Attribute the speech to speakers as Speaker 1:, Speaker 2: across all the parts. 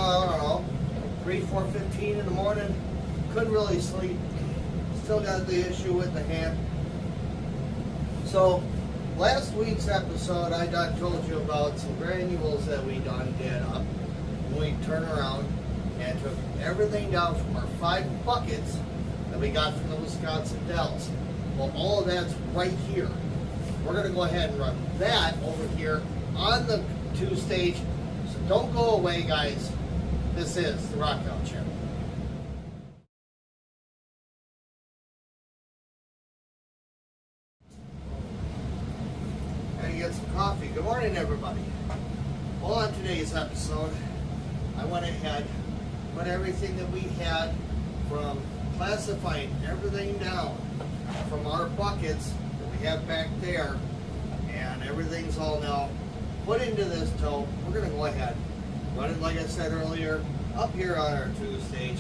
Speaker 1: I don't know, 4:15 in the morning. Couldn't really sleep. Still got the issue with the hand. So, last week's episode, I done told you about some granules that we done did up. We turned around and took everything down from our 5 buckets that we got from the Wisconsin dells. Well, all of that's right here. We're going to go ahead and run that over here on the 2-stage. So don't go away, guys. This is the Rockdown Channel. And get some coffee. Good morning, everybody. Well, on today's episode, I went ahead, put everything that we had from classifying everything down from our buckets that we have back there, and everything's all now put into this tote. We're going to go ahead, run it like I said earlier, up here on our 2-stage.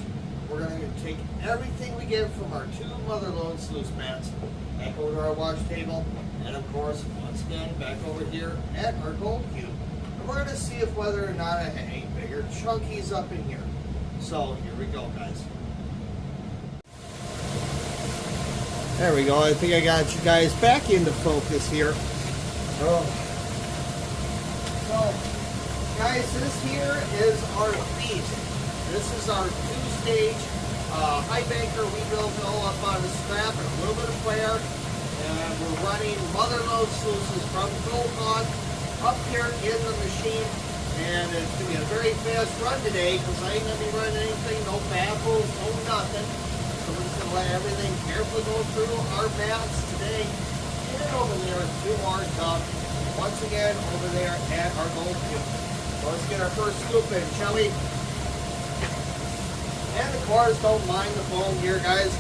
Speaker 1: We're going to take everything we get from our 2 mother load sluice mats back over to our wash table, and of course, once again, back over here at our gold cube. And we're going to see if whether or not I have any bigger chunkies up in here. So here we go, guys. There we go. I think I got you guys back into focus here. Oh. So, guys, this here is our beast. This is our 2-stage high banker. We built it all up on a scrap and a little bit of flare. And we're running mother load sluices from Gold Hog up here in the machine. And it's going to be a very fast run today because I ain't going to be running anything, no baffles, no nothing. So we're just going to let everything carefully go through our mats today. And over there to our tub. Once again, over there at our gold cube. So let's get our first scoop in, shall we? And of course, don't mind the foam here, guys.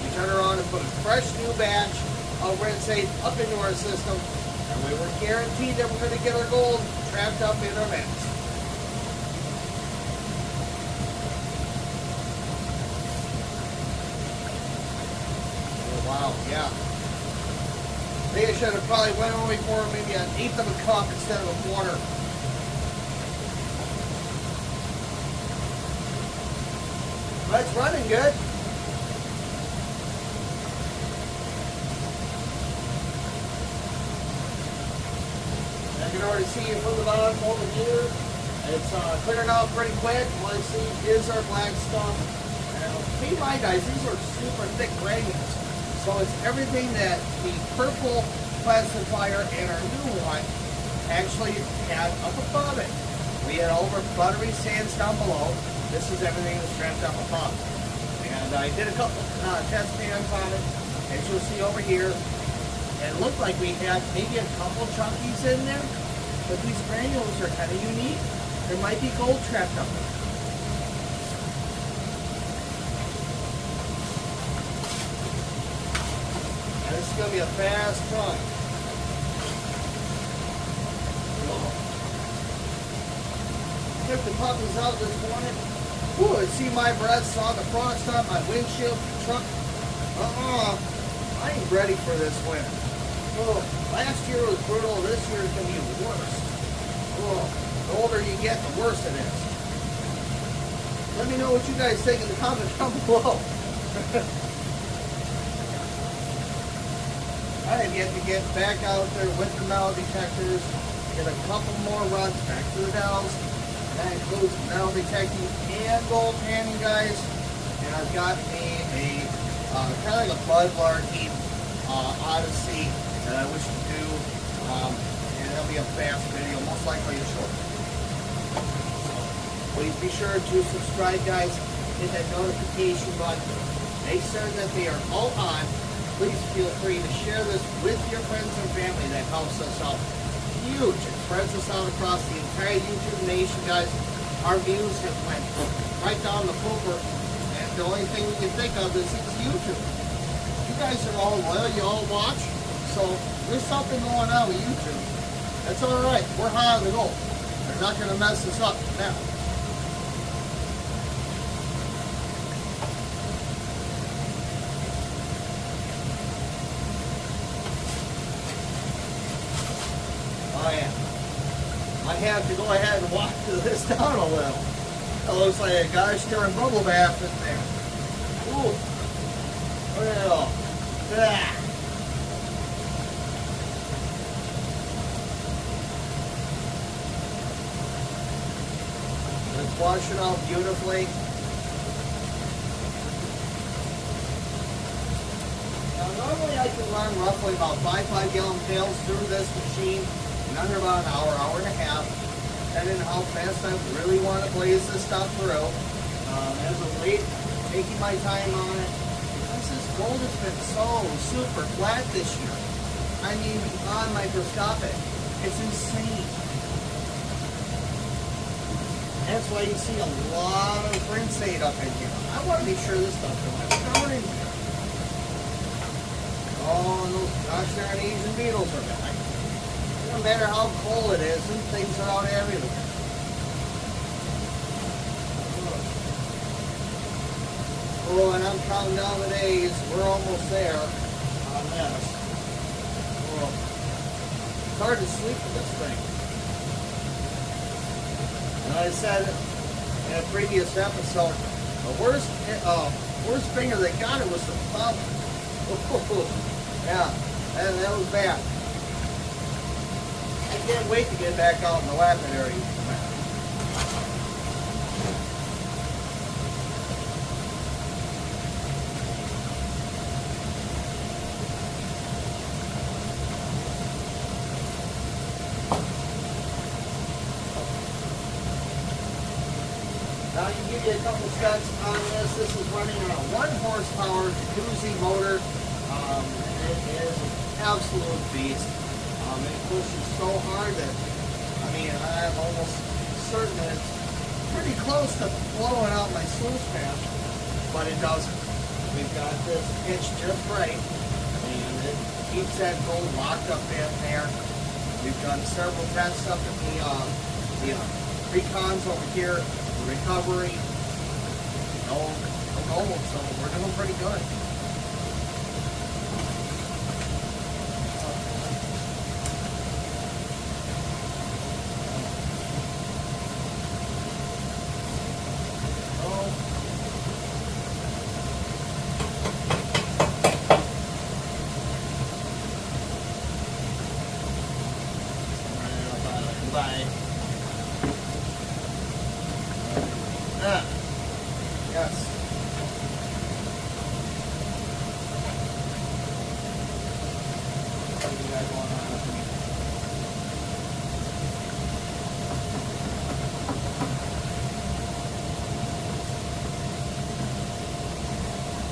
Speaker 1: We turn around and put a fresh new batch of rinse safe up into our system. And we were guaranteed that we're going to get our gold trapped up in our mats. Wow, yeah. I think I should have probably went over for maybe 1/8 of a cup instead of a quarter. But it's running good. I can already see it from the bottom over here. It's clearing out pretty quick. What I see is our black stuff. Now, keep in mind, guys, these are super thick granules. So it's everything that the purple classifier and our new one actually had up above it. We had over buttery sands down below. This is everything that's trapped up above. And I did a couple test pans on it, as you'll see over here. And it looked like we had maybe a couple chunkies in there, but these granules are kind of unique. There might be gold trapped up there. This is going to be a fast run. Took the puppies out this morning. Ooh, I see my breath, saw the frost on my windshield, truck. I ain't ready for this winter. Oh, last year was brutal. This year is going to be worse. Oh, the older you get, the worse it is. Let me know what you guys think in the comments down below. I have yet to get back out there with the metal detectors, get a couple more runs back to the dells. That includes metal detecting and gold panning, guys. And I've got me a kind of like a Budlarky Odyssey that I wish to do. And it'll be a fast video, most likely a short. Please be sure to subscribe, guys. Hit that notification button. Make sure that they are all on. Please feel free to share this with your friends and family. That helps us out huge. It spreads us out across the entire YouTube nation, guys. Our views have went right down the pooper, and the only thing we can think of is YouTube. You guys are all loyal, you all watch, so there's something going on with YouTube. That's all right. We're high on the goal. They're not going to mess us up now. I have to go ahead and walk this down a little. That looks like a gosh darn bubble bath in there. Ooh. Look at it all. Ah. Let's wash it out beautifully. Now normally I can run roughly about 5 gallon pails through this machine in under about an hour, hour and a half, depending on how fast I really want to blaze this stuff through. As of late, taking my time on it, because this gold has been so super flat this year. I mean, beyond microscopic. It's insane. That's why you see a lot of rinseate up in here. I want to be sure this stuff don't cover in here. Oh, and those gosh darn Asian beetles are back. No matter how cold it is, and things are out everywhere. Oh, and I'm counting down the days. We're almost there on this. Oh. It's hard to sleep with this thing. And I said in a previous episode, the worst finger that got it was the thumb. Yeah, that was bad. I can't wait to get back out in the lapidary. Now you give you a couple specs on this. This is running on a 1 horsepower jacuzzi motor. It is an absolute beast. It pushes so hard that, I mean, I'm almost certain that it's pretty close to blowing out my sluice pan, but it doesn't. We've got this pitched just right, and it keeps that gold locked up in there. We've done several tests up at the recons over here. Recovery, no gold, so we're doing pretty good. Bye. Yes. What do you guys want on with me?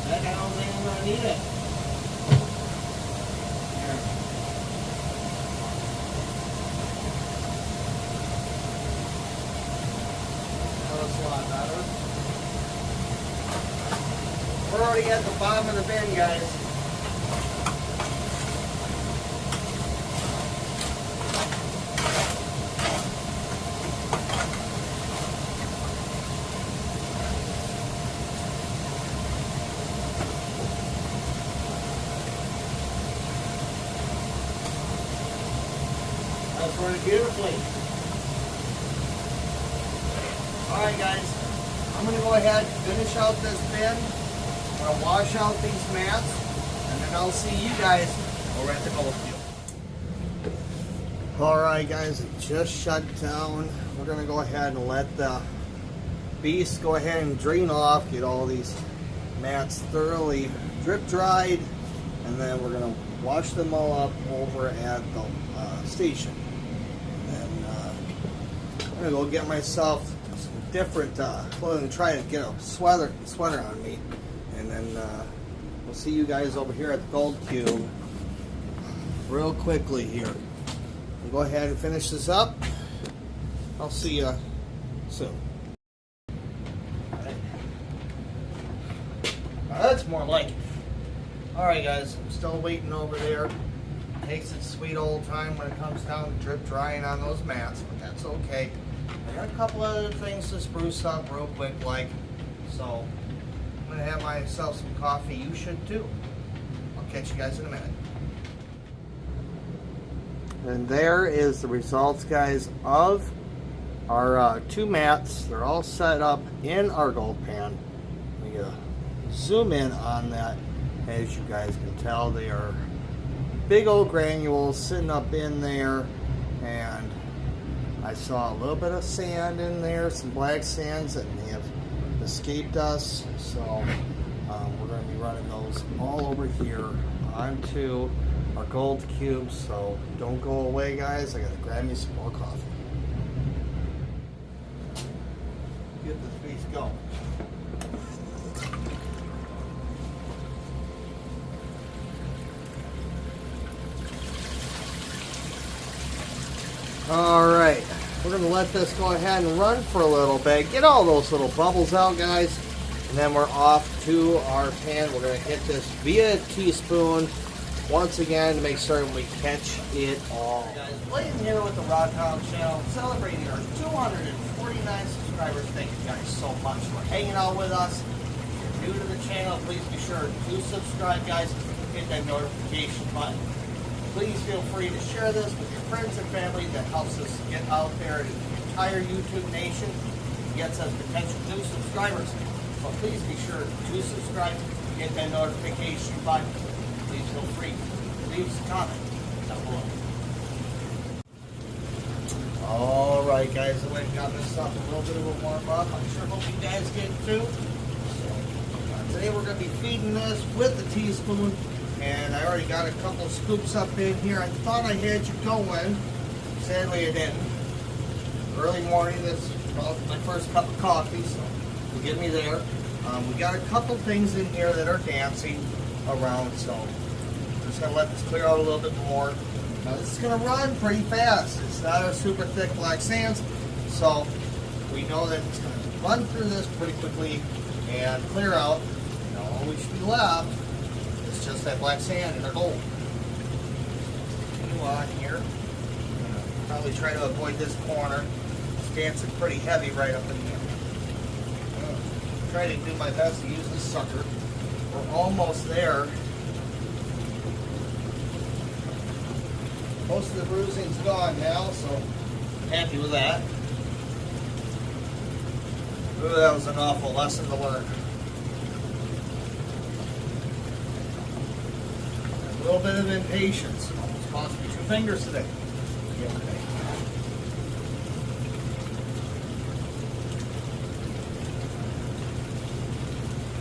Speaker 1: I don't think I'm gonna need it. Here. That looks a lot better. We're already at the bottom of the bin, guys. That's running beautifully. Alright guys, I'm going to go ahead and finish out this bin. I'm going to wash out these mats, and then I'll see you guys over at the gold field. Alright guys, it just shut down. We're going to go ahead and let the beast go ahead and drain off, get all these mats thoroughly drip dried, and then we're going to wash them all up over at the station. And then I'm going to go get myself some different clothing, try to get a sweater on me. And then we'll see you guys over here at the Gold Cube real quickly here. We'll go ahead and finish this up. I'll see you soon. That's more like it. Alright guys, I'm still waiting over there. Takes its sweet old time when it comes down to drip drying on those mats, but that's okay. I got a couple other things to spruce up real quick like, so I'm going to have myself some coffee. You should too. I'll catch you guys in a minute. And there is the results, guys, of our two mats. They're all set up in our gold pan. We zoom in on that. As you guys can tell, they are big old granules sitting up in there, and I saw a little bit of sand in there, some black sands that may have escaped us. So we're going to be running those all over here onto our gold cubes. So don't go away, guys. I got to grab me some more coffee. Get this piece going. Alright, we're going to let this go ahead and run for a little bit. Get all those little bubbles out, guys. And then we're off to our pan. We're going to hit this via a teaspoon once again to make certain we catch it all. Hey guys, Blaine here with the Rockhound channel, celebrating our 249 subscribers. Thank you guys so much for hanging out with us. If you're new to the channel, please be sure to subscribe, guys. Hit that notification button. Please feel free to share this with your friends and family. That helps us get out there to the entire YouTube nation. It gets us potential new subscribers. So please be sure to subscribe, hit that notification button. Please feel free to leave us a comment down below. Alright guys, I went and got this up a little bit of a warm up. I'm sure hope you guys get too. So today we're going to be feeding this with the teaspoon. And I already got a couple scoops up in here. I thought I had you going. Sadly, I didn't. Early morning, this is my first cup of coffee, so forgive me there. We got a couple things in here that are dancing around, so I'm just going to let this clear out a little bit more. Now, this is going to run pretty fast. It's not a super thick black sands, so we know that it's going to run through this pretty quickly and clear out. Now, all we should be left is just that black sand and our gold. Continue on here. Probably try to avoid this corner. It's dancing pretty heavy right up in here. Try to do my best to use this sucker. We're almost there. Most of the bruising's gone now, so I'm happy with that. Ooh, that was an awful lesson to learn. A little bit of impatience. Almost cost me 2 fingers today.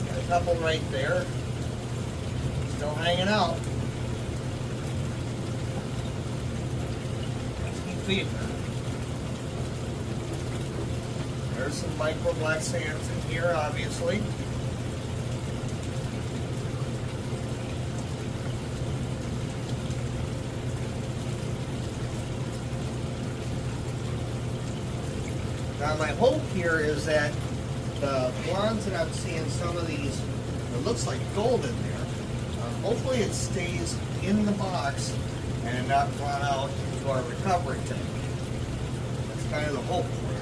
Speaker 1: Got a couple right there. Still hanging out. Let's keep feeding her. There's some micro black sands in here, obviously. Now my hope here is that the bronze that I'm seeing, some of these, it looks like gold in there. Hopefully it stays in the box and not run out into our recovery tank. That's kind of the hope for it.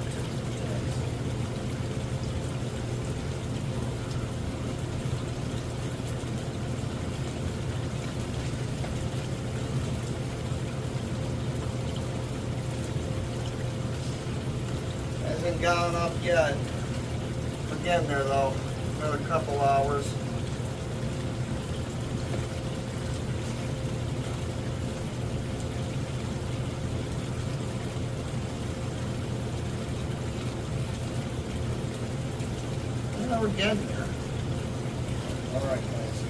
Speaker 1: Hasn't gone up yet. We're getting there though. Another couple hours. We're getting there. Alright guys.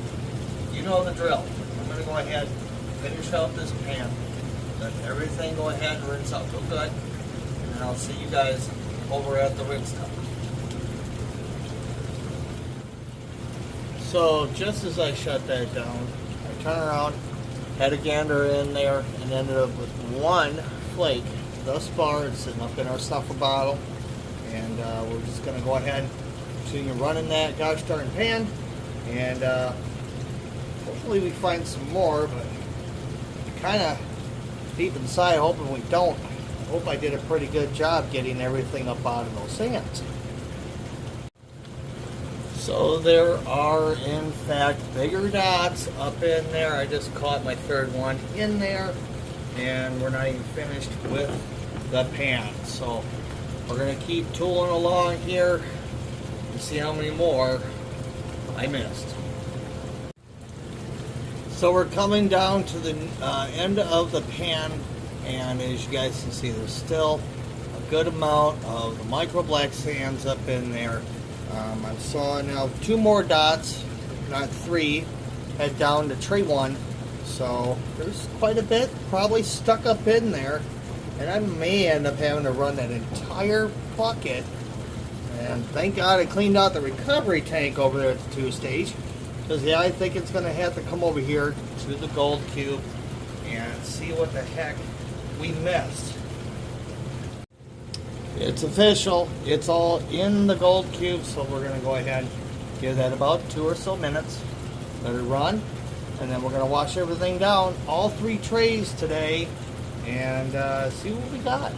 Speaker 1: You know the drill. I'm going to go ahead and finish out this pan. Let everything go ahead and rinse out real good. And then I'll see you guys over at the rinse tub. So just as I shut that down, I turn around, had a gander in there, and ended up with one flake. Thus far, it's sitting up in our stuffer bottle. And we're just going to go ahead and continue running that gosh darn pan. And hopefully we find some more, but kind of deep inside hoping we don't. I hope I did a pretty good job getting everything up out of those sands. So there are in fact bigger dots up in there. I just caught my third one in there, and we're not even finished with the pan. So We're going to keep tooling along here and see how many more I missed. So we're coming down to the end of the pan, and as you guys can see, there's still a good amount of the micro black sands up in there. I saw now 2 more dots, not 3, head down to tray 1. So there's quite a bit probably stuck up in there, and I may end up having to run that entire bucket. And thank God I cleaned out the recovery tank over there at the 2-stage, because yeah, I think it's going to have to come over here to the gold cube and see what the heck we missed. It's official. It's all in the gold cube, so we're going to go ahead and give that about 2 or so minutes. Let it run, and then we're going to wash everything down, all 3 trays today, and see what we got.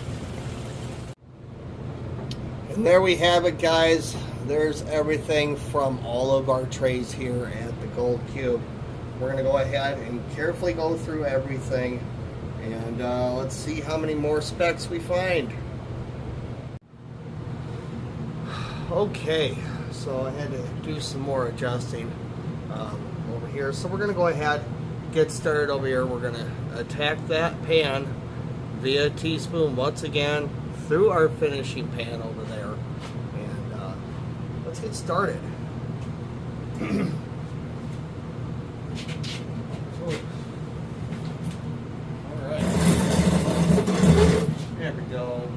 Speaker 1: And there we have it, guys. There's everything from all of our trays here at the gold cube. We're going to go ahead and carefully go through everything, and let's see how many more specs we find. Okay, so I had to do some more adjusting over here. So we're going to go ahead, get started over here. We're going to attack that pan via teaspoon once again through our finishing pan over there. And let's get started. Alright. There we go.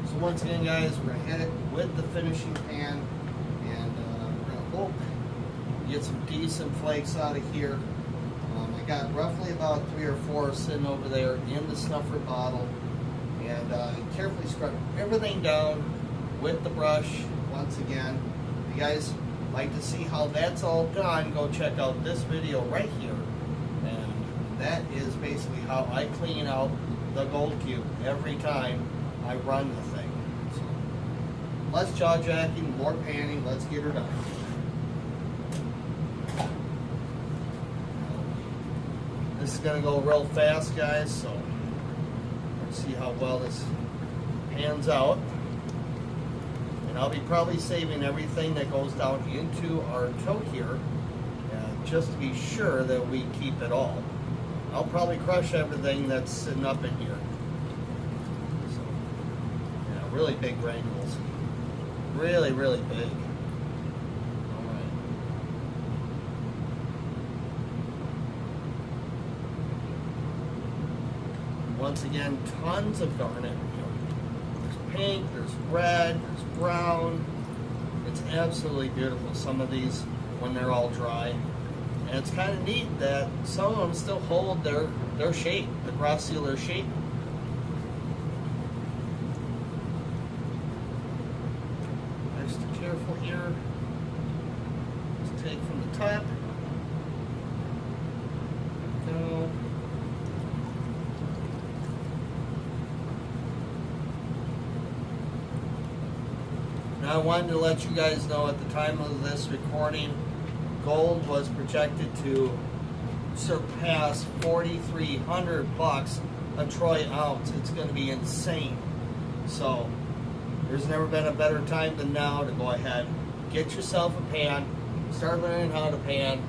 Speaker 1: So once again, guys, we're going to hit it with the finishing pan, and we're going to hope we get some decent flakes out of here. I got roughly about 3 or 4 sitting over there in the snuffer bottle, and carefully scrub everything down with the brush once again. If you guys like to see how that's all done, go check out this video right here, and that is basically how I clean out the gold cube every time I run the thing. So, less jaw jacking, more panning. Let's get her done. This is going to go real fast, guys, so let's see how well this pans out. And I'll be probably saving everything that goes down into our tote here, just to be sure that we keep it all. I'll probably crush everything that's sitting up in here. So, yeah, really big granules. Really, really big. Alright. Once again, tons of garnet. There's pink, there's red, there's brown. It's absolutely beautiful, some of these, when they're all dry. And it's kind of neat that some of them still hold their shape, the grossular shape. Just careful here. Just take from the top. Go. Now I wanted to let you guys know at the time of this recording, gold was projected to surpass $4,300 a troy ounce. It's going to be insane. So there's never been a better time than now to go ahead, get yourself a pan, start learning how to pan,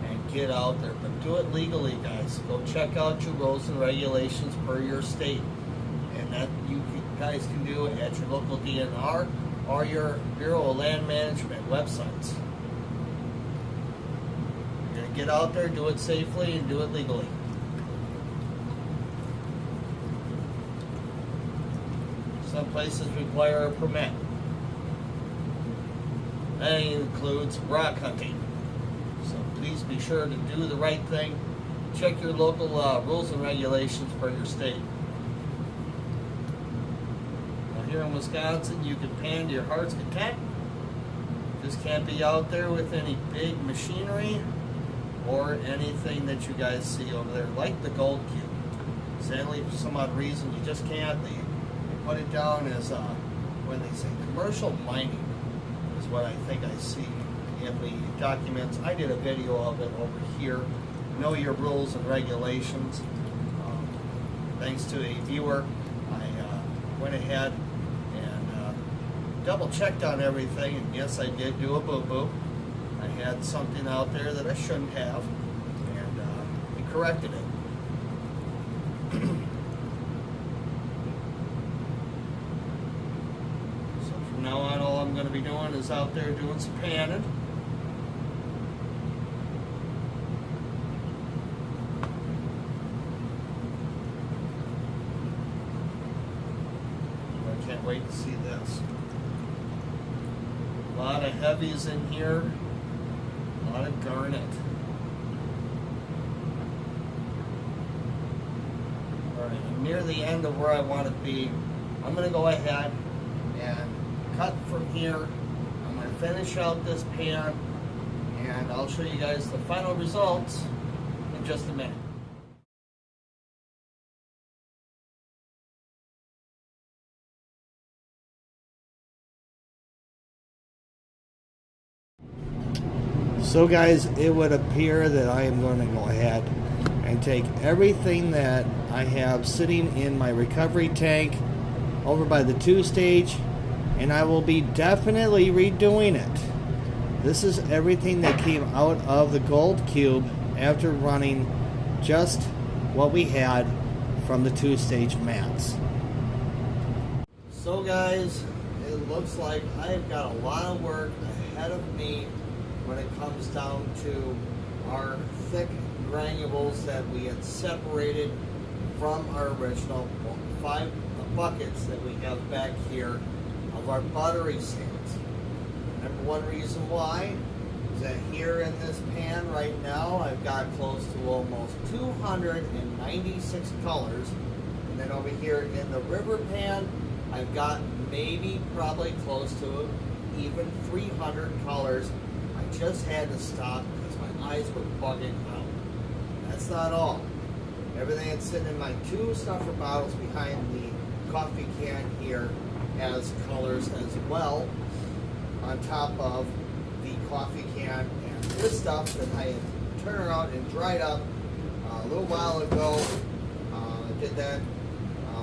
Speaker 1: and get out there. But do it legally, guys. Go check out your rules and regulations per your state, and that you guys can do it at your local DNR or your Bureau of Land Management websites. You're going to get out there, do it safely, and do it legally. Some places require a permit. That includes rock hunting. So please be sure to do the right thing. Check your local rules and regulations per your state. Here in Wisconsin, you can pan to your heart's content. Just can't be out there with any big machinery or anything that you guys see over there, like the gold cube. Sadly, for some odd reason, you just can't. They put it down as, when they say commercial mining, is what I think I see in the documents. I did a video of it over here. Know your rules and regulations. Thanks to a viewer, I went ahead double checked on everything, and yes, I did do a boo-boo. I had something out there that I shouldn't have, and we corrected it. So from now on, all I'm going to be doing is out there doing some panning. I can't wait to see this. A lot of heavies in here, a lot of garnet. Alright, I'm near the end of where I want to be. I'm going to go ahead and cut from here. I'm going to finish out this pan, and I'll show you guys the final results in just a minute. So guys, it would appear that I am going to go ahead and take everything that I have sitting in my recovery tank over by the 2-stage, and I will be definitely redoing it. This is everything that came out of the gold cube after running just what we had from the 2-stage mats. So guys, it looks like I've got a lot of work ahead of me when it comes down to our thick granules that we had separated from our original 5 buckets that we have back here of our buttery sands. Number one reason why is that here in this pan right now, I've got close to almost 296 colors. And then over here in the river pan, I've got maybe probably close to even 300 colors. I just had to stop because my eyes were bugging out. That's not all. Everything that's sitting in my 2 stuffer bottles behind the coffee can here has colors as well, on top of the coffee can and this stuff that I had turned around and dried up a little while ago. I did that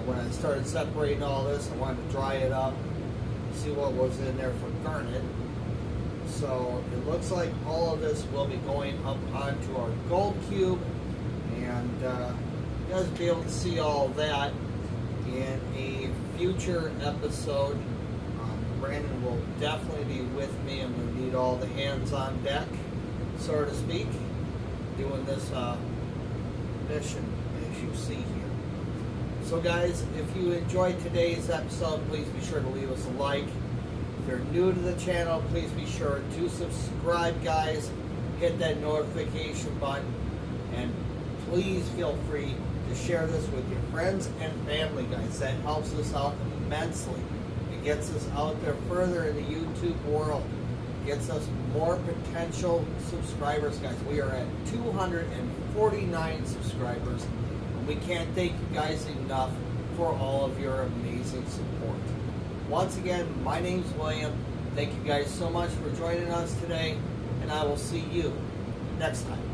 Speaker 1: when I started separating all this. I wanted to dry it up, see what was in there for garnet. So it looks like all of this will be going up onto our gold cube, and you guys will be able to see all that in a future episode. Brandon will definitely be with me. I'm going to need all the hands on deck, so to speak, doing this mission as you see here. So guys, if you enjoyed today's episode, please be sure to leave us a like. If you're new to the channel, please be sure to subscribe, guys. Hit that notification button, and please feel free to share this with your friends and family, guys. That helps us out immensely. It gets us out there further in the YouTube world. It gets us more potential subscribers, guys. We are at 249 subscribers, and we can't thank you guys enough for all of your amazing support. Once again, my name's William. Thank you guys so much for joining us today, and I will see you next time.